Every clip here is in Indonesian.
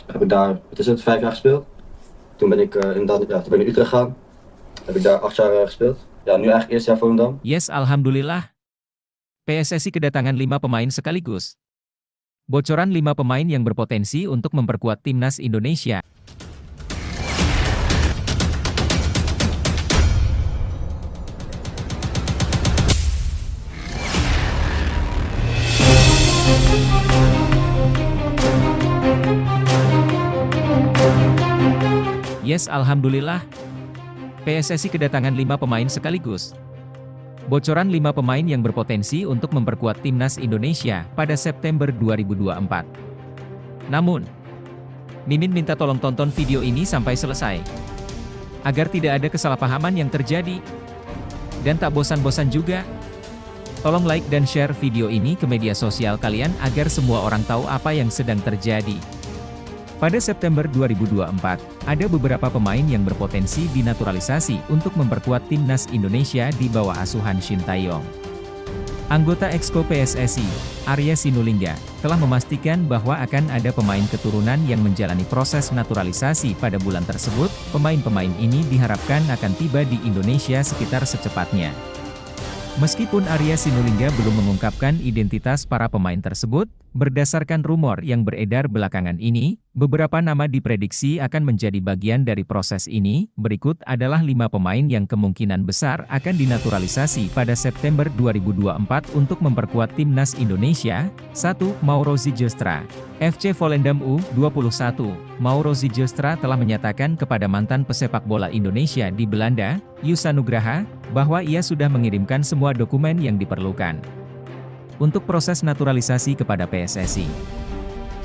heb ik daar, het is het, 5 jaar gespeeld. Toen ben ik inderdaad, ja, toen ben ik naar Utrecht gegaan. Heb ik daar 8 jaar gespeeld. Ja, nu eigenlijk eerste jaar Volendam. Yes, alhamdulillah. PSSI kedatangan 5 pemain sekaligus. Bocoran 5 pemain yang berpotensi untuk memperkuat timnas Indonesia. Yes, alhamdulillah. PSSI kedatangan 5 pemain sekaligus. Bocoran 5 pemain yang berpotensi untuk memperkuat timnas Indonesia pada September 2024. Namun, Mimin minta tolong tonton video ini sampai selesai, agar tidak ada kesalahpahaman yang terjadi. Dan tak bosan-bosan juga, tolong like dan share video ini ke media sosial kalian agar semua orang tahu apa yang sedang terjadi. Pada September 2024, ada beberapa pemain yang berpotensi dinaturalisasi untuk memperkuat timnas Indonesia di bawah asuhan Shin Tae-yong. Anggota Exco PSSI, Arya Sinulinga, telah memastikan bahwa akan ada pemain keturunan yang menjalani proses naturalisasi pada bulan tersebut. Pemain-pemain ini diharapkan akan tiba di Indonesia sekitar secepatnya. Meskipun Arya Sinulinga belum mengungkapkan identitas para pemain tersebut, berdasarkan rumor yang beredar belakangan ini, beberapa nama diprediksi akan menjadi bagian dari proses ini. Berikut adalah 5 pemain yang kemungkinan besar akan dinaturalisasi pada September 2024 untuk memperkuat timnas Indonesia. 1. Mauro Zijlstra, FC Volendam U21. Mauro Zijlstra telah menyatakan kepada mantan pesepak bola Indonesia di Belanda, Yusa Nugraha, bahwa ia sudah mengirimkan semua dokumen yang diperlukan untuk proses naturalisasi kepada PSSI.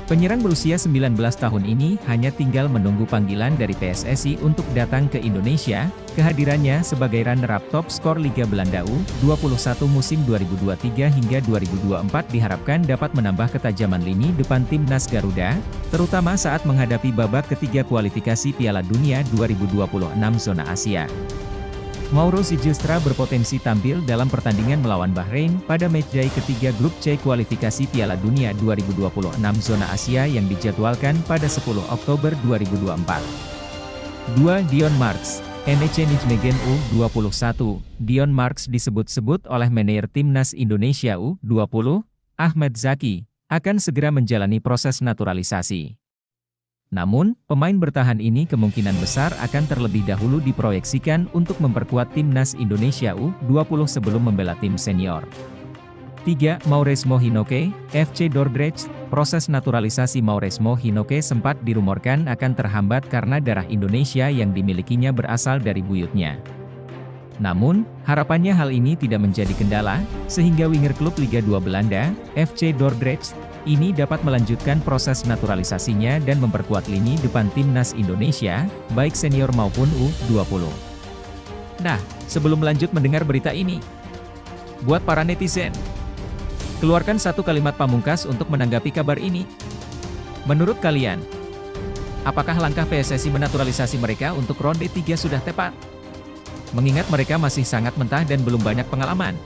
Penyerang berusia 19 tahun ini hanya tinggal menunggu panggilan dari PSSI untuk datang ke Indonesia. Kehadirannya sebagai runner-up top skor Liga Belanda U21 musim 2023 hingga 2024 diharapkan dapat menambah ketajaman lini depan timnas Garuda, terutama saat menghadapi babak ketiga kualifikasi Piala Dunia 2026 zona Asia. Mauro Zijlstra berpotensi tampil dalam pertandingan melawan Bahrain pada matchday ketiga grup C kualifikasi Piala Dunia 2026 zona Asia yang dijadwalkan pada 10 Oktober 2024. 2. Dion Marks, NEC Nijmegen U21. Dion Marks disebut-sebut oleh manajer timnas Indonesia U20, Ahmed Zaki, akan segera menjalani proses naturalisasi. Namun, pemain bertahan ini kemungkinan besar akan terlebih dahulu diproyeksikan untuk memperkuat timnas Indonesia U20 sebelum membela tim senior. 3. Mauresmo Hinoke, FC Dordrecht. Proses naturalisasi Mauresmo Hinoke sempat dirumorkan akan terhambat karena darah Indonesia yang dimilikinya berasal dari buyutnya. Namun, harapannya hal ini tidak menjadi kendala, sehingga winger klub Liga 2 Belanda, FC Dordrecht, ini dapat melanjutkan proses naturalisasinya dan memperkuat lini depan timnas Indonesia, baik senior maupun U20. Nah, sebelum lanjut mendengar berita ini, buat para netizen, keluarkan satu kalimat pamungkas untuk menanggapi kabar ini. Menurut kalian, apakah langkah PSSI menaturalisasi mereka untuk ronde 3 sudah tepat? Mengingat mereka masih sangat mentah dan belum banyak pengalaman.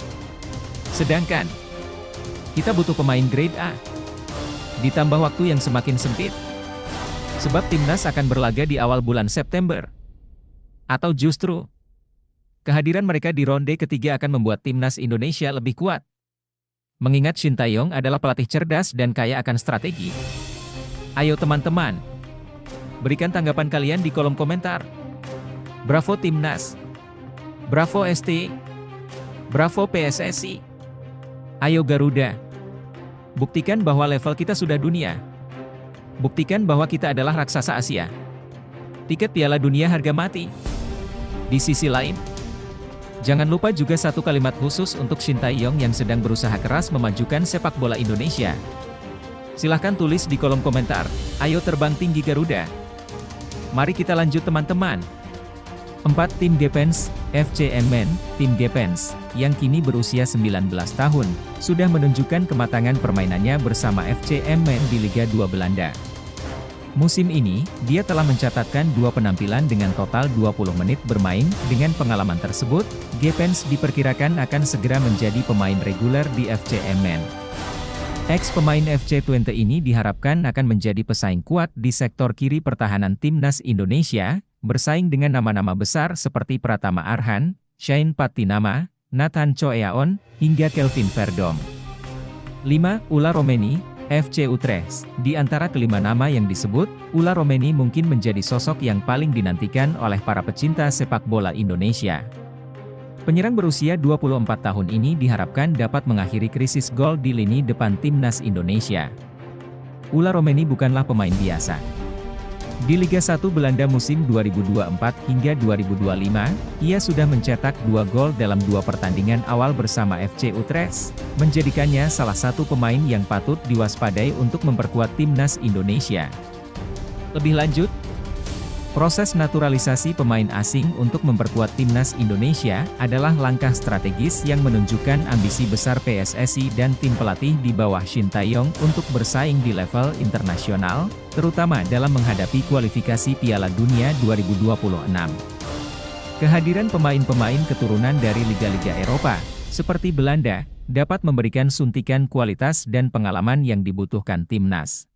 Sedangkan, kita butuh pemain grade A. Ditambah waktu yang semakin sempit. Sebab timnas akan berlaga di awal bulan September. Atau justru, kehadiran mereka di ronde ketiga akan membuat timnas Indonesia lebih kuat. Mengingat Shin Tae-yong adalah pelatih cerdas dan kaya akan strategi. Ayo teman-teman, berikan tanggapan kalian di kolom komentar. Bravo timnas. Bravo ST. Bravo PSSI. Ayo Garuda. Buktikan bahwa level kita sudah dunia. Buktikan bahwa kita adalah raksasa Asia. Tiket Piala Dunia harga mati. Di sisi lain, jangan lupa juga satu kalimat khusus untuk Shin Tae-yong yang sedang berusaha keras memajukan sepak bola Indonesia. Silahkan tulis di kolom komentar. Ayo terbang tinggi Garuda. Mari kita lanjut teman-teman. 4. Tim Gepens, FC Emmen. Tim Gepens, yang kini berusia 19 tahun, sudah menunjukkan kematangan permainannya bersama FC Emmen di Liga 2 Belanda. Musim ini, dia telah mencatatkan 2 penampilan dengan total 20 menit bermain. Dengan pengalaman tersebut, Gepens diperkirakan akan segera menjadi pemain reguler di FC Emmen. Ex-pemain FC Twente ini diharapkan akan menjadi pesaing kuat di sektor kiri pertahanan timnas Indonesia, bersaing dengan nama-nama besar seperti Pratama Arhan, Shane Patinama, Nathan Choeaon, hingga Kelvin Verdom. 5. Ula Romeni, FC Utrecht. Di antara kelima nama yang disebut, Ula Romeni mungkin menjadi sosok yang paling dinantikan oleh para pecinta sepak bola Indonesia. Penyerang berusia 24 tahun ini diharapkan dapat mengakhiri krisis gol di lini depan timnas Indonesia. Ula Romeni bukanlah pemain biasa. Di Liga 1 Belanda musim 2024 hingga 2025, ia sudah mencetak 2 gol dalam 2 pertandingan awal bersama FC Utrecht, menjadikannya salah satu pemain yang patut diwaspadai untuk memperkuat timnas Indonesia. Lebih lanjut, proses naturalisasi pemain asing untuk memperkuat timnas Indonesia adalah langkah strategis yang menunjukkan ambisi besar PSSI dan tim pelatih di bawah Shin Tae-yong untuk bersaing di level internasional, terutama dalam menghadapi kualifikasi Piala Dunia 2026. Kehadiran pemain-pemain keturunan dari liga-liga Eropa, seperti Belanda, dapat memberikan suntikan kualitas dan pengalaman yang dibutuhkan timnas.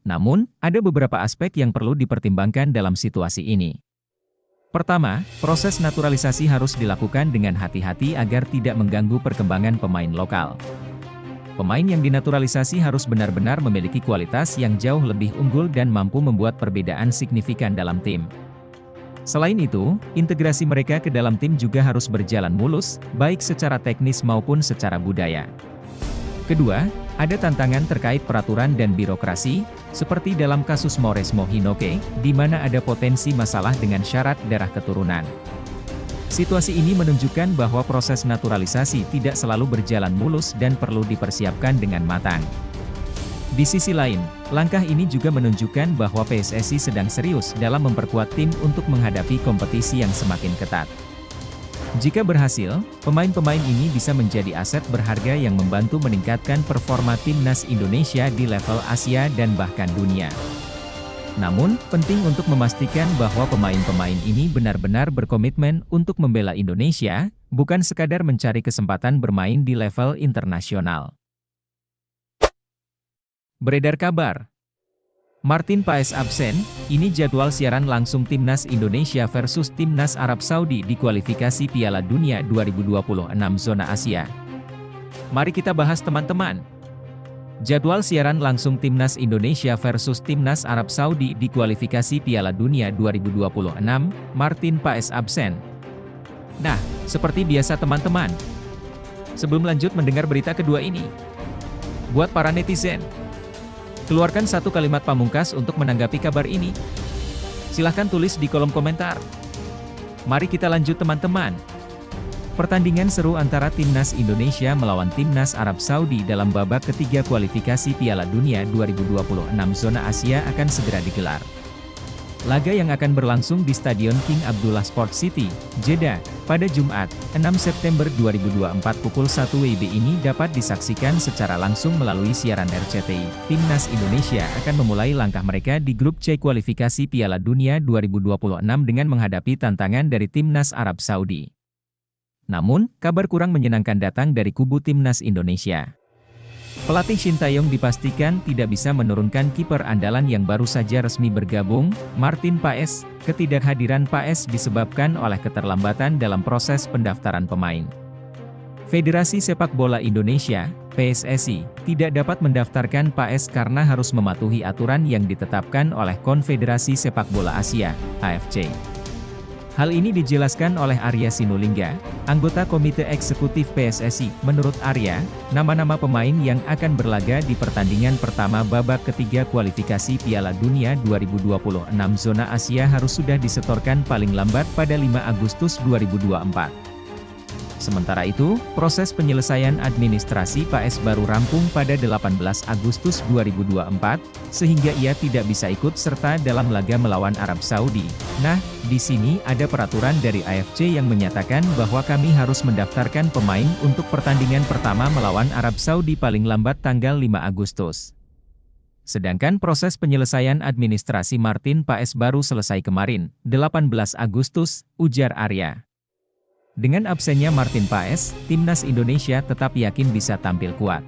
Namun, ada beberapa aspek yang perlu dipertimbangkan dalam situasi ini. Pertama, proses naturalisasi harus dilakukan dengan hati-hati agar tidak mengganggu perkembangan pemain lokal. Pemain yang dinaturalisasi harus benar-benar memiliki kualitas yang jauh lebih unggul dan mampu membuat perbedaan signifikan dalam tim. Selain itu, integrasi mereka ke dalam tim juga harus berjalan mulus, baik secara teknis maupun secara budaya. Kedua, ada tantangan terkait peraturan dan birokrasi, seperti dalam kasus Mauresmo Hinoke, di mana ada potensi masalah dengan syarat darah keturunan. Situasi ini menunjukkan bahwa proses naturalisasi tidak selalu berjalan mulus dan perlu dipersiapkan dengan matang. Di sisi lain, langkah ini juga menunjukkan bahwa PSSI sedang serius dalam memperkuat tim untuk menghadapi kompetisi yang semakin ketat. Jika berhasil, pemain-pemain ini bisa menjadi aset berharga yang membantu meningkatkan performa timnas Indonesia di level Asia dan bahkan dunia. Namun, penting untuk memastikan bahwa pemain-pemain ini benar-benar berkomitmen untuk membela Indonesia, bukan sekadar mencari kesempatan bermain di level internasional. Beredar kabar, Martin Paes absen, ini jadwal siaran langsung Timnas Indonesia versus Timnas Arab Saudi di kualifikasi Piala Dunia 2026 Zona Asia. Mari kita bahas teman-teman. Jadwal siaran langsung Timnas Indonesia versus Timnas Arab Saudi di kualifikasi Piala Dunia 2026, Martin Paes absen. Nah, seperti biasa teman-teman. Sebelum lanjut mendengar berita kedua ini, buat para netizen, keluarkan satu kalimat pamungkas untuk menanggapi kabar ini. Silahkan tulis di kolom komentar. Mari kita lanjut teman-teman. Pertandingan seru antara Timnas Indonesia melawan Timnas Arab Saudi dalam babak ketiga kualifikasi Piala Dunia 2026 Zona Asia akan segera digelar. Laga yang akan berlangsung di Stadion King Abdullah Sport City, Jeddah, pada Jumat, 6 September 2024 pukul 1 WIB ini dapat disaksikan secara langsung melalui siaran RCTI. Timnas Indonesia akan memulai langkah mereka di grup C kualifikasi Piala Dunia 2026 dengan menghadapi tantangan dari Timnas Arab Saudi. Namun, kabar kurang menyenangkan datang dari kubu Timnas Indonesia. Pelatih Shin Tae-yong dipastikan tidak bisa menurunkan kiper andalan yang baru saja resmi bergabung, Martin Paes. Ketidakhadiran Paes disebabkan oleh keterlambatan dalam proses pendaftaran pemain. Federasi Sepak Bola Indonesia, PSSI, tidak dapat mendaftarkan Paes karena harus mematuhi aturan yang ditetapkan oleh Konfederasi Sepak Bola Asia, AFC. Hal ini dijelaskan oleh Arya Sinulinga, anggota Komite Eksekutif PSSI. Menurut Arya, nama-nama pemain yang akan berlaga di pertandingan pertama babak ketiga kualifikasi Piala Dunia 2026 Zona Asia harus sudah disetorkan paling lambat pada 5 Agustus 2024. Sementara itu, proses penyelesaian administrasi Paes baru rampung pada 18 Agustus 2024, sehingga ia tidak bisa ikut serta dalam laga melawan Arab Saudi. Nah, di sini ada peraturan dari AFC yang menyatakan bahwa kami harus mendaftarkan pemain untuk pertandingan pertama melawan Arab Saudi paling lambat tanggal 5 Agustus. Sedangkan proses penyelesaian administrasi Martin Paes baru selesai kemarin, 18 Agustus, ujar Arya. Dengan absennya Martin Paes, Timnas Indonesia tetap yakin bisa tampil kuat.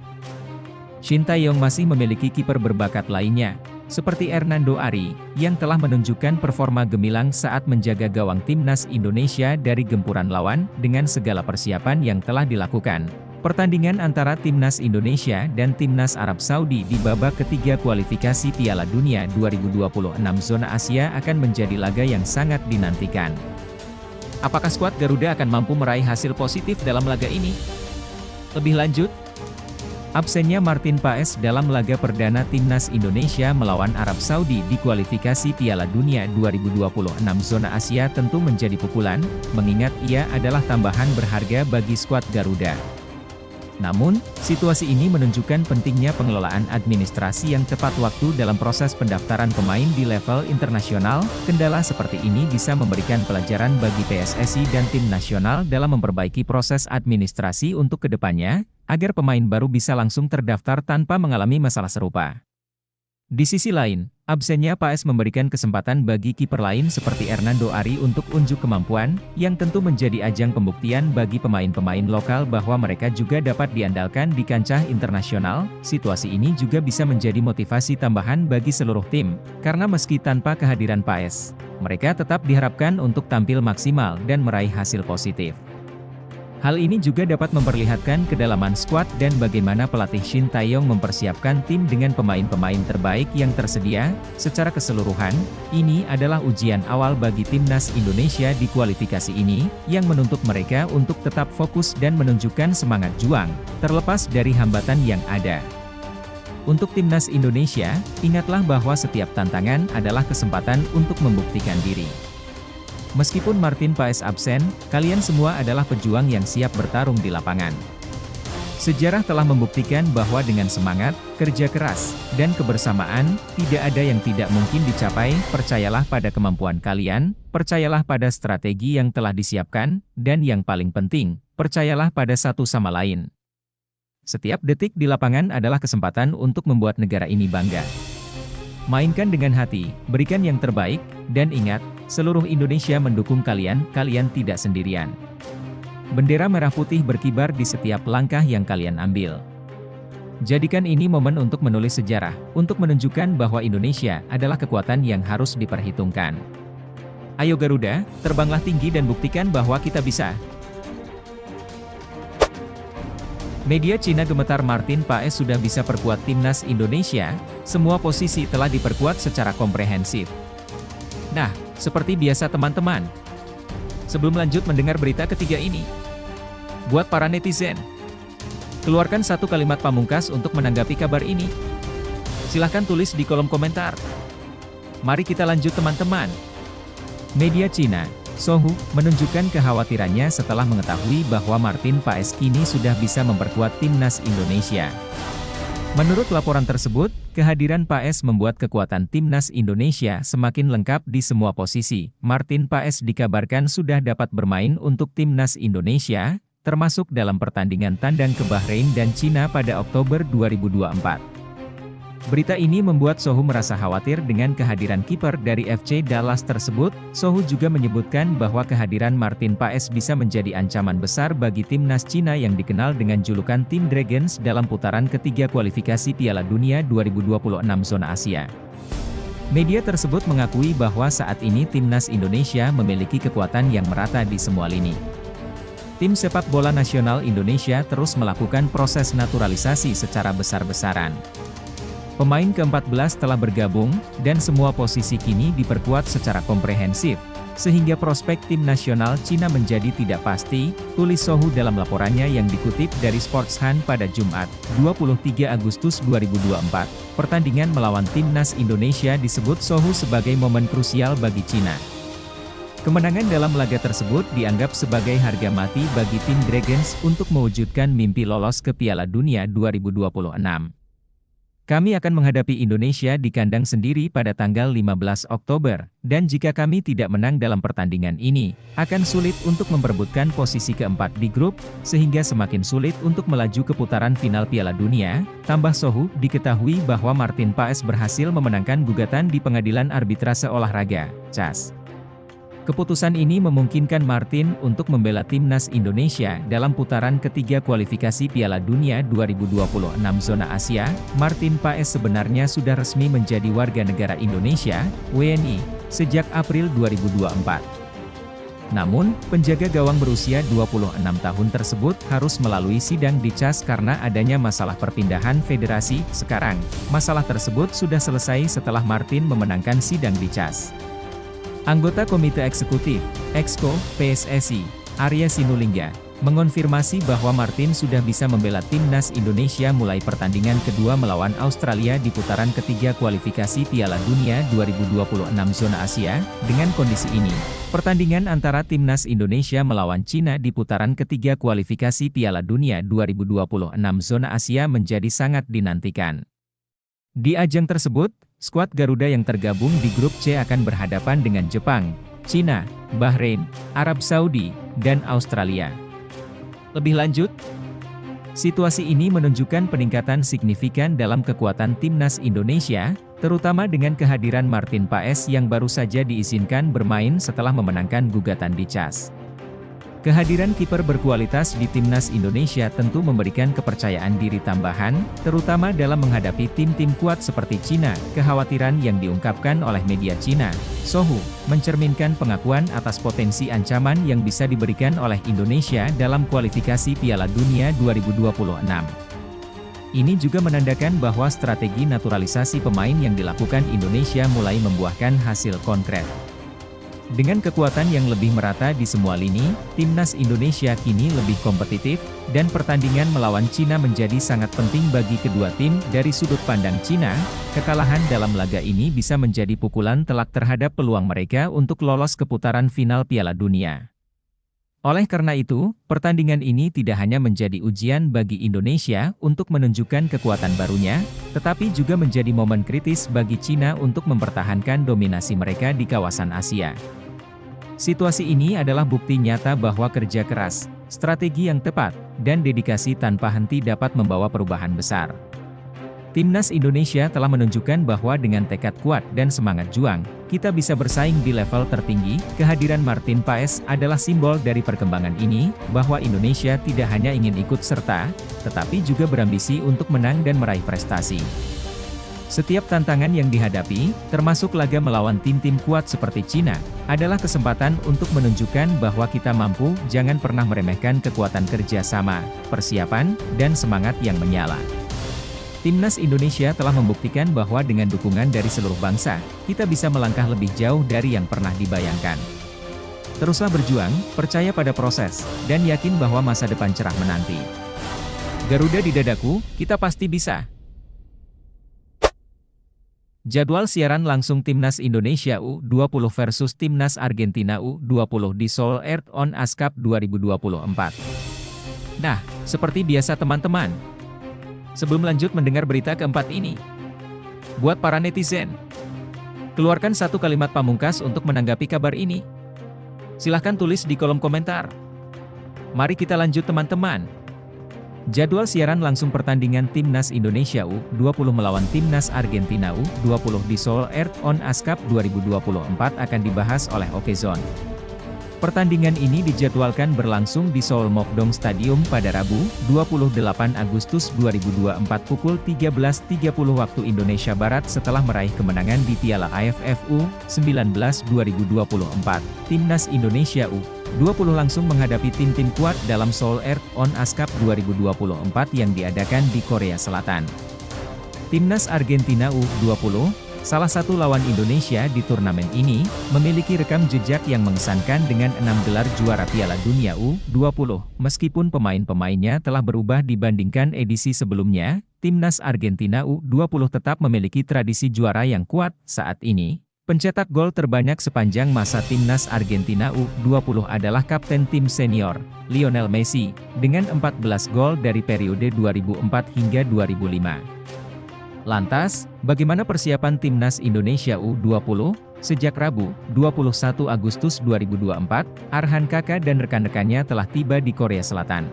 Shin Tae-yong masih memiliki kiper berbakat lainnya, seperti Hernando Ari, yang telah menunjukkan performa gemilang saat menjaga gawang timnas Indonesia dari gempuran lawan dengan segala persiapan yang telah dilakukan. Pertandingan antara timnas Indonesia dan timnas Arab Saudi di babak ketiga kualifikasi Piala Dunia 2026 zona Asia akan menjadi laga yang sangat dinantikan. Apakah skuad Garuda akan mampu meraih hasil positif dalam laga ini? Lebih lanjut, absennya Martin Paes dalam laga perdana timnas Indonesia melawan Arab Saudi di kualifikasi Piala Dunia 2026 zona Asia tentu menjadi pukulan, mengingat ia adalah tambahan berharga bagi skuad Garuda. Namun, situasi ini menunjukkan pentingnya pengelolaan administrasi yang tepat waktu dalam proses pendaftaran pemain di level internasional. Kendala seperti ini bisa memberikan pelajaran bagi PSSI dan tim nasional dalam memperbaiki proses administrasi untuk kedepannya, agar pemain baru bisa langsung terdaftar tanpa mengalami masalah serupa. Di sisi lain, absennya Paes memberikan kesempatan bagi kiper lain seperti Hernando Ari untuk unjuk kemampuan, yang tentu menjadi ajang pembuktian bagi pemain-pemain lokal bahwa mereka juga dapat diandalkan di kancah internasional. Situasi ini juga bisa menjadi motivasi tambahan bagi seluruh tim, karena meski tanpa kehadiran Paes, mereka tetap diharapkan untuk tampil maksimal dan meraih hasil positif. Hal ini juga dapat memperlihatkan kedalaman skuad dan bagaimana pelatih Shin Tae-yong mempersiapkan tim dengan pemain-pemain terbaik yang tersedia. Secara keseluruhan, ini adalah ujian awal bagi timnas Indonesia di kualifikasi ini, yang menuntut mereka untuk tetap fokus dan menunjukkan semangat juang, terlepas dari hambatan yang ada. Untuk timnas Indonesia, ingatlah bahwa setiap tantangan adalah kesempatan untuk membuktikan diri. Meskipun Martin Paes absen, kalian semua adalah pejuang yang siap bertarung di lapangan. Sejarah telah membuktikan bahwa dengan semangat, kerja keras, dan kebersamaan, tidak ada yang tidak mungkin dicapai. Percayalah pada kemampuan kalian, percayalah pada strategi yang telah disiapkan, dan yang paling penting, percayalah pada satu sama lain. Setiap detik di lapangan adalah kesempatan untuk membuat negara ini bangga. Mainkan dengan hati, berikan yang terbaik, dan ingat, seluruh Indonesia mendukung kalian, kalian tidak sendirian. Bendera merah putih berkibar di setiap langkah yang kalian ambil. Jadikan ini momen untuk menulis sejarah, untuk menunjukkan bahwa Indonesia adalah kekuatan yang harus diperhitungkan. Ayo Garuda, terbanglah tinggi dan buktikan bahwa kita bisa. Media Cina gemetar Martin Paes sudah bisa perkuat timnas Indonesia, semua posisi telah diperkuat secara komprehensif. Nah, seperti biasa teman-teman, sebelum lanjut mendengar berita ketiga ini, buat para netizen, keluarkan satu kalimat pamungkas untuk menanggapi kabar ini. Silahkan tulis di kolom komentar. Mari kita lanjut teman-teman. Media Cina, Sohu, menunjukkan kekhawatirannya setelah mengetahui bahwa Martin Paes kini sudah bisa memperkuat timnas Indonesia. Menurut laporan tersebut, kehadiran Paes membuat kekuatan timnas Indonesia semakin lengkap di semua posisi. Martin Paes dikabarkan sudah dapat bermain untuk timnas Indonesia, termasuk dalam pertandingan tandang ke Bahrain dan Cina pada Oktober 2024. Berita ini membuat Sohu merasa khawatir dengan kehadiran kiper dari FC Dallas tersebut. Sohu juga menyebutkan bahwa kehadiran Martin Paes bisa menjadi ancaman besar bagi timnas Cina yang dikenal dengan julukan Team Dragons dalam putaran ketiga kualifikasi Piala Dunia 2026 zona Asia. Media tersebut mengakui bahwa saat ini timnas Indonesia memiliki kekuatan yang merata di semua lini. Tim sepak bola nasional Indonesia terus melakukan proses naturalisasi secara besar-besaran. Pemain ke-14 telah bergabung, dan semua posisi kini diperkuat secara komprehensif, sehingga prospek tim nasional Cina menjadi tidak pasti, tulis Sohu dalam laporannya yang dikutip dari Sportsan pada Jumat, 23 Agustus 2024. Pertandingan melawan timnas Indonesia disebut Sohu sebagai momen krusial bagi Cina. Kemenangan dalam laga tersebut dianggap sebagai harga mati bagi tim Dragons untuk mewujudkan mimpi lolos ke Piala Dunia 2026. Kami akan menghadapi Indonesia di kandang sendiri pada tanggal 15 Oktober, dan jika kami tidak menang dalam pertandingan ini, akan sulit untuk memperebutkan posisi keempat di grup, sehingga semakin sulit untuk melaju ke putaran final Piala Dunia, tambah Sohu. Diketahui bahwa Martin Paes berhasil memenangkan gugatan di Pengadilan Arbitrase Olahraga, CAS. Keputusan ini memungkinkan Martin untuk membela timnas Indonesia dalam putaran ketiga kualifikasi Piala Dunia 2026 zona Asia. Martin Paes sebenarnya sudah resmi menjadi warga negara Indonesia, WNI, sejak April 2024. Namun, penjaga gawang berusia 26 tahun tersebut harus melalui sidang di CAS karena adanya masalah perpindahan federasi. Sekarang, masalah tersebut sudah selesai setelah Martin memenangkan sidang di CAS. Anggota Komite Eksekutif, Exco, PSSI, Arya Sinulinga, mengonfirmasi bahwa Martin sudah bisa membela timnas Indonesia mulai pertandingan kedua melawan Australia di putaran ketiga kualifikasi Piala Dunia 2026 zona Asia. Dengan kondisi ini, pertandingan antara timnas Indonesia melawan Cina di putaran ketiga kualifikasi Piala Dunia 2026 zona Asia menjadi sangat dinantikan. Di ajang tersebut, skuad Garuda yang tergabung di grup C akan berhadapan dengan Jepang, Cina, Bahrain, Arab Saudi, dan Australia. Lebih lanjut, situasi ini menunjukkan peningkatan signifikan dalam kekuatan timnas Indonesia, terutama dengan kehadiran Martin Paes yang baru saja diizinkan bermain setelah memenangkan gugatan di CAS. Kehadiran kiper berkualitas di timnas Indonesia tentu memberikan kepercayaan diri tambahan, terutama dalam menghadapi tim-tim kuat seperti Cina. Kekhawatiran yang diungkapkan oleh media Cina, Sohu, mencerminkan pengakuan atas potensi ancaman yang bisa diberikan oleh Indonesia dalam kualifikasi Piala Dunia 2026. Ini juga menandakan bahwa strategi naturalisasi pemain yang dilakukan Indonesia mulai membuahkan hasil konkret. Dengan kekuatan yang lebih merata di semua lini, timnas Indonesia kini lebih kompetitif, dan pertandingan melawan Cina menjadi sangat penting bagi kedua tim. Dari sudut pandang Cina, kekalahan dalam laga ini bisa menjadi pukulan telak terhadap peluang mereka untuk lolos ke putaran final Piala Dunia. Oleh karena itu, pertandingan ini tidak hanya menjadi ujian bagi Indonesia untuk menunjukkan kekuatan barunya, tetapi juga menjadi momen kritis bagi Cina untuk mempertahankan dominasi mereka di kawasan Asia. Situasi ini adalah bukti nyata bahwa kerja keras, strategi yang tepat, dan dedikasi tanpa henti dapat membawa perubahan besar. Timnas Indonesia telah menunjukkan bahwa dengan tekad kuat dan semangat juang, kita bisa bersaing di level tertinggi. Kehadiran Martin Paes adalah simbol dari perkembangan ini, bahwa Indonesia tidak hanya ingin ikut serta, tetapi juga berambisi untuk menang dan meraih prestasi. Setiap tantangan yang dihadapi, termasuk laga melawan tim-tim kuat seperti Cina, adalah kesempatan untuk menunjukkan bahwa kita mampu. Jangan pernah meremehkan kekuatan kerja sama, persiapan, dan semangat yang menyala. Timnas Indonesia telah membuktikan bahwa dengan dukungan dari seluruh bangsa, kita bisa melangkah lebih jauh dari yang pernah dibayangkan. Teruslah berjuang, percaya pada proses, dan yakin bahwa masa depan cerah menanti. Garuda di dadaku, kita pasti bisa. Jadwal siaran langsung Timnas Indonesia U20 versus Timnas Argentina U20 di Seoul Earth on ASCAP 2024. Nah, seperti biasa teman-teman, sebelum lanjut mendengar berita keempat ini, buat para netizen, keluarkan satu kalimat pamungkas untuk menanggapi kabar ini. Silahkan tulis di kolom komentar. Mari kita lanjut teman-teman. Jadwal siaran langsung pertandingan Timnas Indonesia U20 melawan Timnas Argentina U20 di Seoul Earth on ASCAP 2024 akan dibahas oleh Okezone. Pertandingan ini dijadwalkan berlangsung di Seoul Mokdong Stadium pada Rabu, 28 Agustus 2024 pukul 13.30 waktu Indonesia Barat setelah meraih kemenangan di Piala AFF U19 2024. Timnas Indonesia U20 langsung menghadapi tim-tim kuat dalam Seoul Earth on ASCAP 2024 yang diadakan di Korea Selatan. Timnas Argentina U20, salah satu lawan Indonesia di turnamen ini, memiliki rekam jejak yang mengesankan dengan 6 gelar juara Piala Dunia U20. Meskipun pemain-pemainnya telah berubah dibandingkan edisi sebelumnya, Timnas Argentina U20 tetap memiliki tradisi juara yang kuat. Saat ini, pencetak gol terbanyak sepanjang masa Timnas Argentina U20 adalah kapten tim senior, Lionel Messi, dengan 14 gol dari periode 2004 hingga 2005. Lantas, bagaimana persiapan Timnas Indonesia U20? Sejak Rabu, 21 Agustus 2024, Arhan Kaka dan rekan-rekannya telah tiba di Korea Selatan.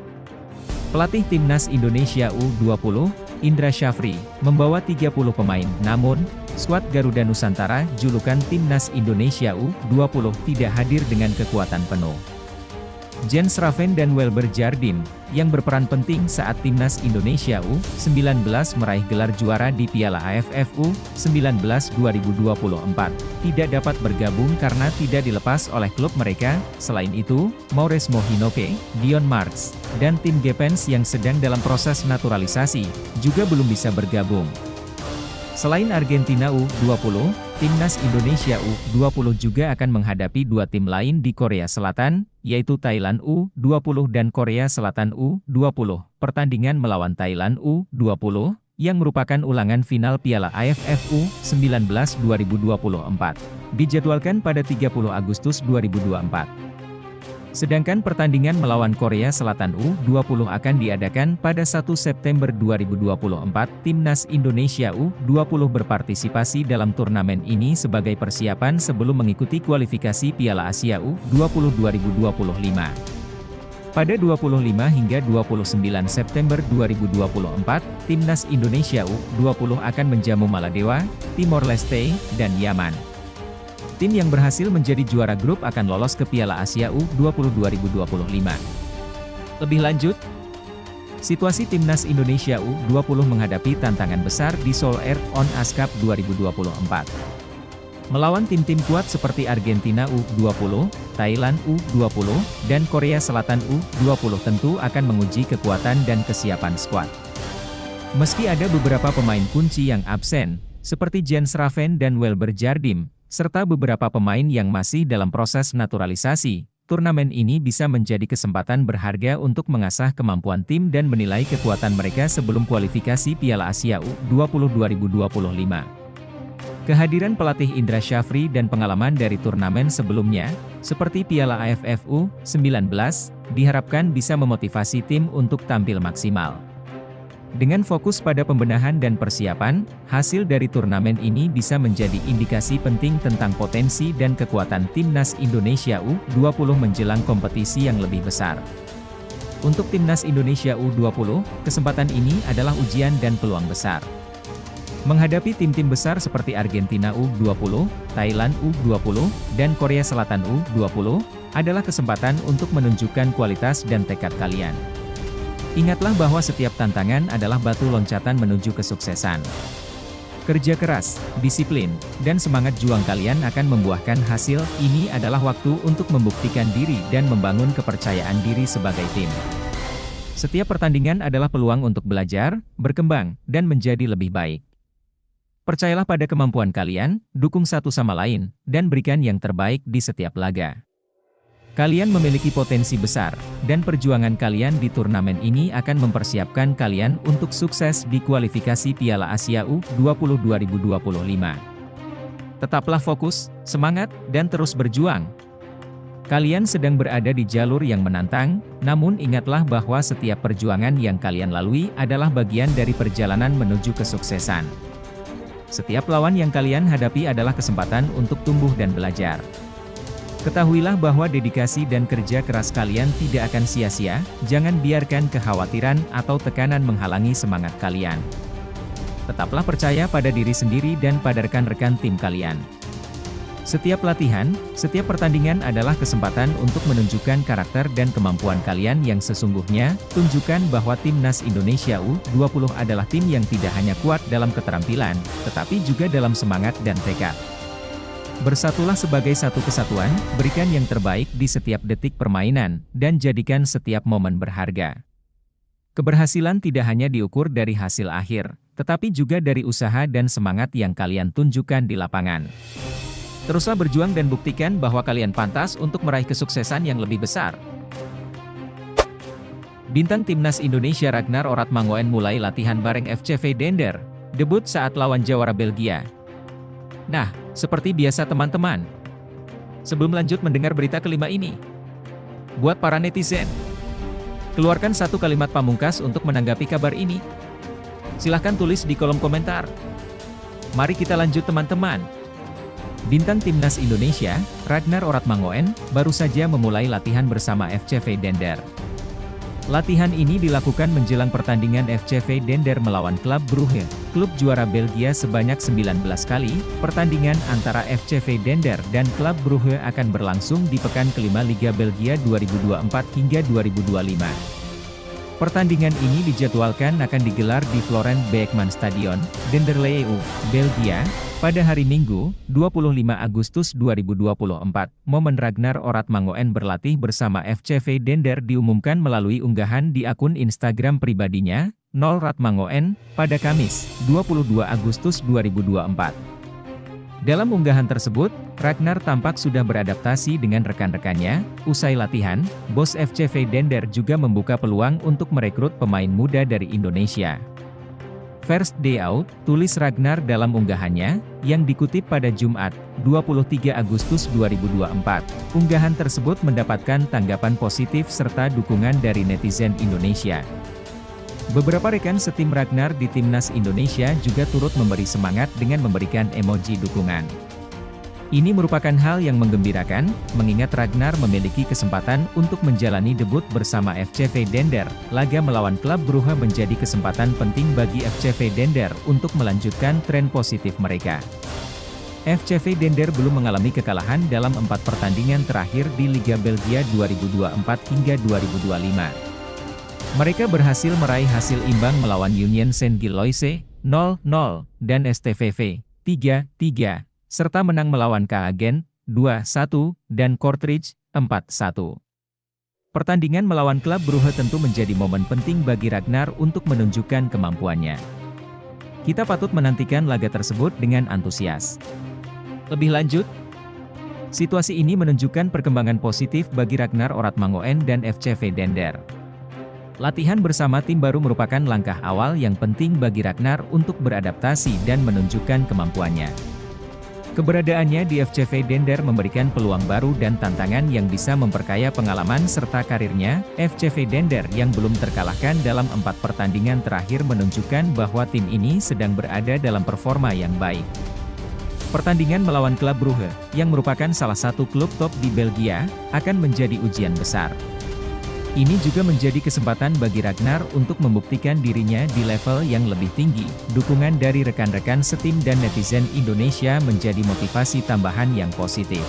Pelatih Timnas Indonesia U20, Indra Syafri, membawa 30 pemain, namun, skuad Garuda Nusantara julukan Timnas Indonesia U20 tidak hadir dengan kekuatan penuh. Jens Raven dan Welber Jardim, yang berperan penting saat Timnas Indonesia U19 meraih gelar juara di Piala AFF U19 2024, tidak dapat bergabung karena tidak dilepas oleh klub mereka. Selain itu, Maurice Mohinoke, Dion Marks, dan tim Gepens yang sedang dalam proses naturalisasi, juga belum bisa bergabung. Selain Argentina U20, Timnas Indonesia U20 juga akan menghadapi dua tim lain di Korea Selatan, yaitu Thailand U20 dan Korea Selatan U20. Pertandingan melawan Thailand U20, yang merupakan ulangan final Piala AFF U19 2024, dijadwalkan pada 30 Agustus 2024. Sedangkan pertandingan melawan Korea Selatan U20 akan diadakan pada 1 September 2024. Timnas Indonesia U20 berpartisipasi dalam turnamen ini sebagai persiapan sebelum mengikuti kualifikasi Piala Asia U20 2025. Pada 25 hingga 29 September 2024, Timnas Indonesia U20 akan menjamu Maladewa, Timor Leste, dan Yaman. Tim yang berhasil menjadi juara grup akan lolos ke Piala Asia U20 2025. Lebih lanjut, situasi Timnas Indonesia U20 menghadapi tantangan besar di Seoul Air On Ice Cup 2024. Melawan tim-tim kuat seperti Argentina U20, Thailand U20, dan Korea Selatan U20 tentu akan menguji kekuatan dan kesiapan skuad. Meski ada beberapa pemain kunci yang absen, seperti Jens Raven dan Welber Jardim, serta beberapa pemain yang masih dalam proses naturalisasi, turnamen ini bisa menjadi kesempatan berharga untuk mengasah kemampuan tim dan menilai kekuatan mereka sebelum kualifikasi Piala Asia U20 2025. Kehadiran pelatih Indra Syafri dan pengalaman dari turnamen sebelumnya, seperti Piala AFF U19, diharapkan bisa memotivasi tim untuk tampil maksimal. Dengan fokus pada pembenahan dan persiapan, hasil dari turnamen ini bisa menjadi indikasi penting tentang potensi dan kekuatan Timnas Indonesia U20 menjelang kompetisi yang lebih besar. Untuk Timnas Indonesia U20, kesempatan ini adalah ujian dan peluang besar. Menghadapi tim-tim besar seperti Argentina U20, Thailand U20, dan Korea Selatan U20, adalah kesempatan untuk menunjukkan kualitas dan tekad kalian. Ingatlah bahwa setiap tantangan adalah batu loncatan menuju kesuksesan. Kerja keras, disiplin, dan semangat juang kalian akan membuahkan hasil. Ini adalah waktu untuk membuktikan diri dan membangun kepercayaan diri sebagai tim. Setiap pertandingan adalah peluang untuk belajar, berkembang, dan menjadi lebih baik. Percayalah pada kemampuan kalian, dukung satu sama lain, dan berikan yang terbaik di setiap laga. Kalian memiliki potensi besar, dan perjuangan kalian di turnamen ini akan mempersiapkan kalian untuk sukses di kualifikasi Piala Asia U20 2025. Tetaplah fokus, semangat, dan terus berjuang. Kalian sedang berada di jalur yang menantang, namun ingatlah bahwa setiap perjuangan yang kalian lalui adalah bagian dari perjalanan menuju kesuksesan. Setiap lawan yang kalian hadapi adalah kesempatan untuk tumbuh dan belajar. Ketahuilah bahwa dedikasi dan kerja keras kalian tidak akan sia-sia, jangan biarkan kekhawatiran atau tekanan menghalangi semangat kalian. Tetaplah percaya pada diri sendiri dan pada rekan-rekan tim kalian. Setiap latihan, setiap pertandingan adalah kesempatan untuk menunjukkan karakter dan kemampuan kalian yang sesungguhnya. Tunjukkan bahwa Timnas Indonesia U20 adalah tim yang tidak hanya kuat dalam keterampilan, tetapi juga dalam semangat dan tekad. Bersatulah sebagai satu kesatuan, berikan yang terbaik di setiap detik permainan, dan jadikan setiap momen berharga. Keberhasilan tidak hanya diukur dari hasil akhir, tetapi juga dari usaha dan semangat yang kalian tunjukkan di lapangan. Teruslah berjuang dan buktikan bahwa kalian pantas untuk meraih kesuksesan yang lebih besar. Bintang Timnas Indonesia Ragnar Oratmangoen mulai latihan bareng FCV Dender, debut saat lawan jawara Belgia. Nah, seperti biasa teman-teman, sebelum lanjut mendengar berita kelima ini, buat para netizen, keluarkan satu kalimat pamungkas untuk menanggapi kabar ini. Silahkan tulis di kolom komentar. Mari kita lanjut teman-teman. Bintang Timnas Indonesia, Ragnar Oratmangoen, baru saja memulai latihan bersama FCV Dender. Latihan ini dilakukan menjelang pertandingan FCV Dender melawan klub Brugge. klub juara Belgia sebanyak 19 kali. Pertandingan antara FCV Dender dan Club Brugge akan berlangsung di pekan kelima Liga Belgia 2024 hingga 2025. Pertandingan ini dijadwalkan akan digelar di Florent Beekman Stadion, Denderleeuw, Belgia, pada hari Minggu, 25 Agustus 2024. Momen Ragnar Oratmangoen berlatih bersama FCV Dender diumumkan melalui unggahan di akun Instagram pribadinya, @Ratmangoen, pada Kamis, 22 Agustus 2024. Dalam unggahan tersebut, Ragnar tampak sudah beradaptasi dengan rekan-rekannya. Usai latihan, bos FCV Dender juga membuka peluang untuk merekrut pemain muda dari Indonesia. First day out, tulis Ragnar dalam unggahannya, yang dikutip pada Jumat, 23 Agustus 2024. Unggahan tersebut mendapatkan tanggapan positif serta dukungan dari netizen Indonesia. Beberapa rekan setim Ragnar di Timnas Indonesia juga turut memberi semangat dengan memberikan emoji dukungan. Ini merupakan hal yang menggembirakan, mengingat Ragnar memiliki kesempatan untuk menjalani debut bersama FCV Dender. Laga melawan Club Brugge menjadi kesempatan penting bagi FCV Dender untuk melanjutkan tren positif mereka. FCV Dender belum mengalami kekalahan dalam 4 pertandingan terakhir di Liga Belgia 2024 hingga 2025. Mereka berhasil meraih hasil imbang melawan Union Saint-Gilloise, 0-0, dan STVV, 3-3, serta menang melawan KA Gent, 2-1, dan Kortrijk, 4-1. Pertandingan melawan Club Brugge tentu menjadi momen penting bagi Ragnar untuk menunjukkan kemampuannya. Kita patut menantikan laga tersebut dengan antusias. Lebih lanjut, situasi ini menunjukkan perkembangan positif bagi Ragnar Oratmangoen dan FCV Dender. Latihan bersama tim baru merupakan langkah awal yang penting bagi Ragnar untuk beradaptasi dan menunjukkan kemampuannya. Keberadaannya di FCV Dender memberikan peluang baru dan tantangan yang bisa memperkaya pengalaman serta karirnya. FCV Dender yang belum terkalahkan dalam 4 pertandingan terakhir menunjukkan bahwa tim ini sedang berada dalam performa yang baik. Pertandingan melawan Club Brugge, yang merupakan salah satu klub top di Belgia, akan menjadi ujian besar. Ini juga menjadi kesempatan bagi Ragnar untuk membuktikan dirinya di level yang lebih tinggi. Dukungan dari rekan-rekan setim dan netizen Indonesia menjadi motivasi tambahan yang positif.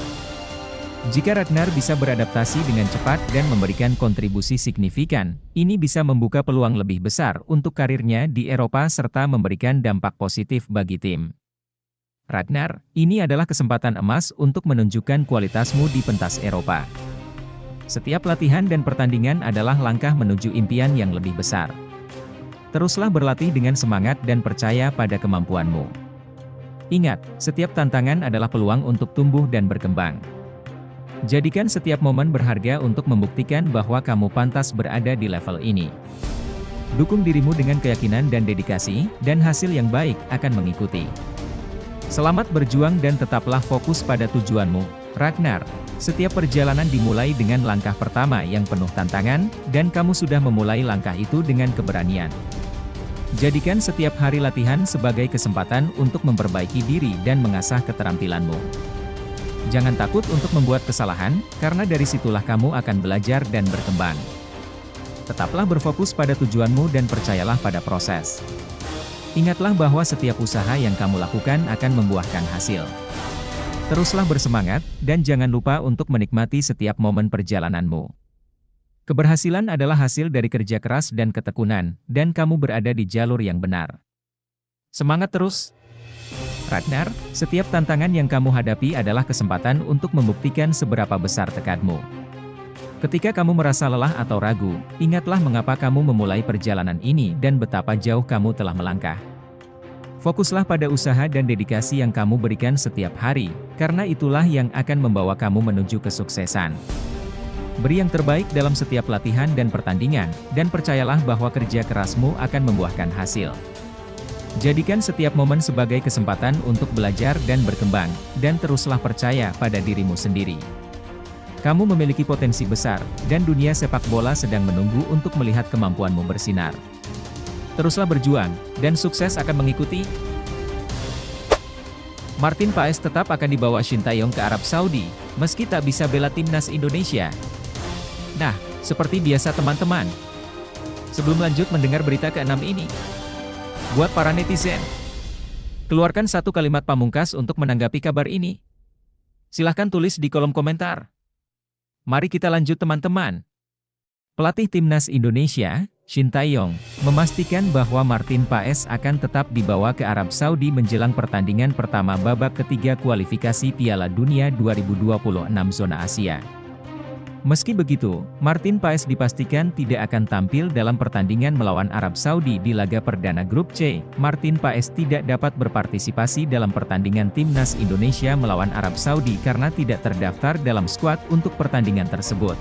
Jika Ragnar bisa beradaptasi dengan cepat dan memberikan kontribusi signifikan, ini bisa membuka peluang lebih besar untuk karirnya di Eropa serta memberikan dampak positif bagi tim. Ragnar, ini adalah kesempatan emas untuk menunjukkan kualitasmu di pentas Eropa. Setiap latihan dan pertandingan adalah langkah menuju impian yang lebih besar. Teruslah berlatih dengan semangat dan percaya pada kemampuanmu. Ingat, setiap tantangan adalah peluang untuk tumbuh dan berkembang. Jadikan setiap momen berharga untuk membuktikan bahwa kamu pantas berada di level ini. Dukung dirimu dengan keyakinan dan dedikasi, dan hasil yang baik akan mengikuti. Selamat berjuang dan tetaplah fokus pada tujuanmu, Ragnar. Setiap perjalanan dimulai dengan langkah pertama yang penuh tantangan, dan kamu sudah memulai langkah itu dengan keberanian. Jadikan setiap hari latihan sebagai kesempatan untuk memperbaiki diri dan mengasah keterampilanmu. Jangan takut untuk membuat kesalahan, karena dari situlah kamu akan belajar dan berkembang. Tetaplah berfokus pada tujuanmu dan percayalah pada proses. Ingatlah bahwa setiap usaha yang kamu lakukan akan membuahkan hasil. Teruslah bersemangat, dan jangan lupa untuk menikmati setiap momen perjalananmu. Keberhasilan adalah hasil dari kerja keras dan ketekunan, dan kamu berada di jalur yang benar. Semangat terus! Ragnar, setiap tantangan yang kamu hadapi adalah kesempatan untuk membuktikan seberapa besar tekadmu. Ketika kamu merasa lelah atau ragu, ingatlah mengapa kamu memulai perjalanan ini dan betapa jauh kamu telah melangkah. Fokuslah pada usaha dan dedikasi yang kamu berikan setiap hari, karena itulah yang akan membawa kamu menuju kesuksesan. Beri yang terbaik dalam setiap latihan dan pertandingan, dan percayalah bahwa kerja kerasmu akan membuahkan hasil. Jadikan setiap momen sebagai kesempatan untuk belajar dan berkembang, dan teruslah percaya pada dirimu sendiri. Kamu memiliki potensi besar, dan dunia sepak bola sedang menunggu untuk melihat kemampuanmu bersinar. Teruslah berjuang, dan sukses akan mengikuti. Martin Paes tetap akan dibawa Shin Taeyong ke Arab Saudi, meski tak bisa bela timnas Indonesia. Nah, seperti biasa teman-teman. Sebelum lanjut mendengar berita ke-6 ini, Buat para netizen, keluarkan satu kalimat pamungkas untuk menanggapi kabar ini. Silahkan tulis di kolom komentar. Mari kita lanjut teman-teman. Pelatih Timnas Indonesia, Shin Tae-yong, memastikan bahwa Martin Paes akan tetap dibawa ke Arab Saudi menjelang pertandingan pertama babak ketiga kualifikasi Piala Dunia 2026 zona Asia. Meski begitu, Martin Paes dipastikan tidak akan tampil dalam pertandingan melawan Arab Saudi di laga perdana grup C. Martin Paes tidak dapat berpartisipasi dalam pertandingan Timnas Indonesia melawan Arab Saudi karena tidak terdaftar dalam skuad untuk pertandingan tersebut.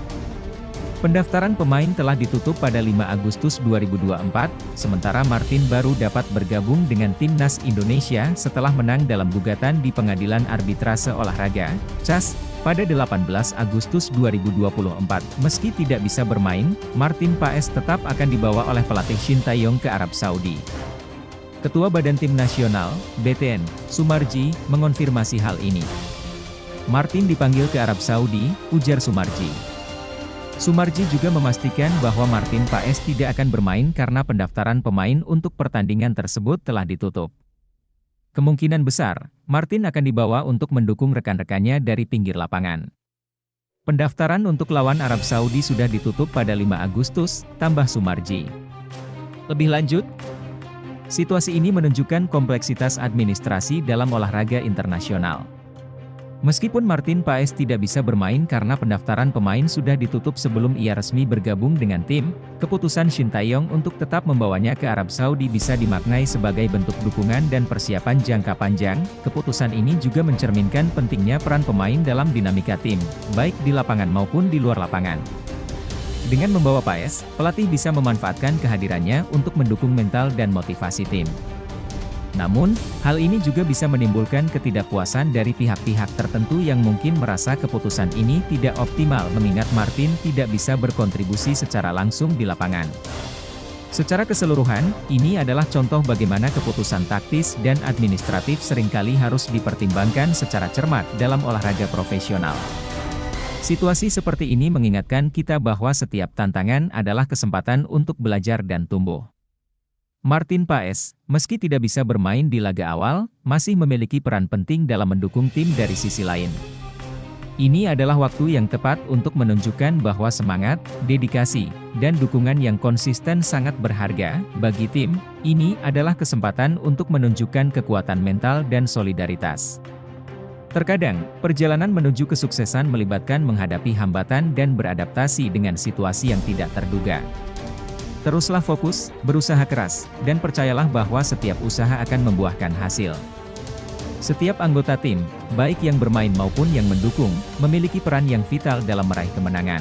Pendaftaran pemain telah ditutup pada 5 Agustus 2024, sementara Martin baru dapat bergabung dengan Timnas Indonesia setelah menang dalam gugatan di Pengadilan Arbitrase Olahraga, CAS, pada 18 Agustus 2024. Meski tidak bisa bermain, Martin Paes tetap akan dibawa oleh pelatih Shin Tae-yong ke Arab Saudi. Ketua Badan Tim Nasional, BTN, Sumarji, mengonfirmasi hal ini. Martin dipanggil ke Arab Saudi, ujar Sumarji. Sumarji juga memastikan bahwa Martin Paes tidak akan bermain karena pendaftaran pemain untuk pertandingan tersebut telah ditutup. Kemungkinan besar, Martin akan dibawa untuk mendukung rekan-rekannya dari pinggir lapangan. Pendaftaran untuk lawan Arab Saudi sudah ditutup pada 5 Agustus, tambah Sumarji. Lebih lanjut, situasi ini menunjukkan kompleksitas administrasi dalam olahraga internasional. Meskipun Martin Paes tidak bisa bermain karena pendaftaran pemain sudah ditutup sebelum ia resmi bergabung dengan tim, keputusan Shin Tae-yong untuk tetap membawanya ke Arab Saudi bisa dimaknai sebagai bentuk dukungan dan persiapan jangka panjang. Keputusan ini juga mencerminkan pentingnya peran pemain dalam dinamika tim, baik di lapangan maupun di luar lapangan. Dengan membawa Paes, pelatih bisa memanfaatkan kehadirannya untuk mendukung mental dan motivasi tim. Namun, hal ini juga bisa menimbulkan ketidakpuasan dari pihak-pihak tertentu yang mungkin merasa keputusan ini tidak optimal mengingat Martin tidak bisa berkontribusi secara langsung di lapangan. Secara keseluruhan, ini adalah contoh bagaimana keputusan taktis dan administratif seringkali harus dipertimbangkan secara cermat dalam olahraga profesional. Situasi seperti ini mengingatkan kita bahwa setiap tantangan adalah kesempatan untuk belajar dan tumbuh. Martin Paes, meski tidak bisa bermain di laga awal, masih memiliki peran penting dalam mendukung tim dari sisi lain. Ini adalah waktu yang tepat untuk menunjukkan bahwa semangat, dedikasi, dan dukungan yang konsisten sangat berharga bagi tim. Ini adalah kesempatan untuk menunjukkan kekuatan mental dan solidaritas. Terkadang, perjalanan menuju kesuksesan melibatkan menghadapi hambatan dan beradaptasi dengan situasi yang tidak terduga. Teruslah fokus, berusaha keras, dan percayalah bahwa setiap usaha akan membuahkan hasil. Setiap anggota tim, baik yang bermain maupun yang mendukung, memiliki peran yang vital dalam meraih kemenangan.